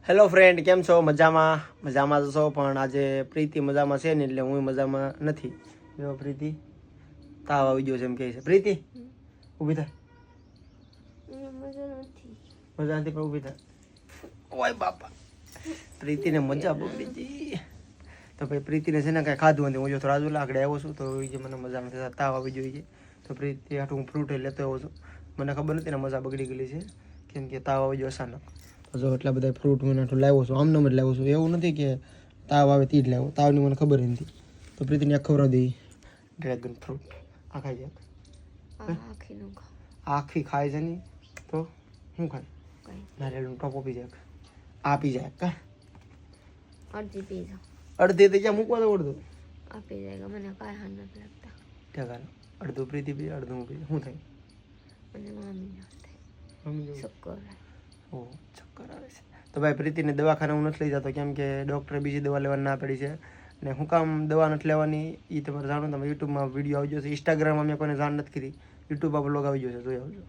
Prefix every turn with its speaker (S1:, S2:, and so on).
S1: Hello friend, કેમ છો? મજામાં મજામાં તો છો, પણ આજે પ્રીતિ મજામાં છે ને એટલે હું મજામાં નથી. જો પ્રીતિ તાવ આવી ગયો છે એમ કહે છે. પ્રીતિ ઊભી થાય. મજા નથી પણ ઊભી થાય. ઓય બાપા, પ્રીતિને મજા બગડી ગઈ. તો ભાઈ પ્રીતિને છે ને કાંઈ ખાધું નથી. હું જો થોડા લાકડે આવ્યો છું તો એ જે મને મજા નથી, તાવ આવી જોઈએ તો પ્રીતિ હાટું હું ફ્રૂટ લેતો આવ્યો છું. મને ખબર નથી ને મજા બગડી ગયેલી છે કેમ કે તાવ આવી ગયો અચાનક. જો એટલા બધા ફ્રૂટ મને લાવ્યો છું, આમ જ લાવ્યો છું. એવું નથી કે તાવ આવે તે જ લાવ્યો, તાવની મને ખબર નથી. તો પ્રીતિને આ ખવડાવી દઈ ડ્રેગન ફ્રૂટ. આ ખાઈ જાય આખી ખાય છે નહીં તો શું ખાય? નારિયેળનું ટોપ પી જાય. આ પી જાય કા અડધી તો ક્યાં મૂકવા તો અડધું
S2: આપી જાય. મને કાંઈ હાથ નથી લાગતા.
S1: ઠેકાને અડધું પ્રીતિ પી, અડધું હું પી. શું થાય?
S2: મને મામી ના થાય ચક્કર.
S1: ઓ ચક્કર આવે છે. તો ભાઈ પ્રીતિને દવાખાને હું નથી લઈ જતો કેમ કે ડૉક્ટરે બીજી દવા લેવાની ના પડી છે. ને હું કામ દવા નથી લેવાની એ તમારે જાણો. તમે યુટ્યુબમાં વિડીયો આવી ગયો છે, ઇન્સ્ટાગ્રામમાં મેં કોઈને જાણ નથી કરી, યુટ્યુબમાં બ્લોગ આવી ગયો છે, જોઈ આવજો.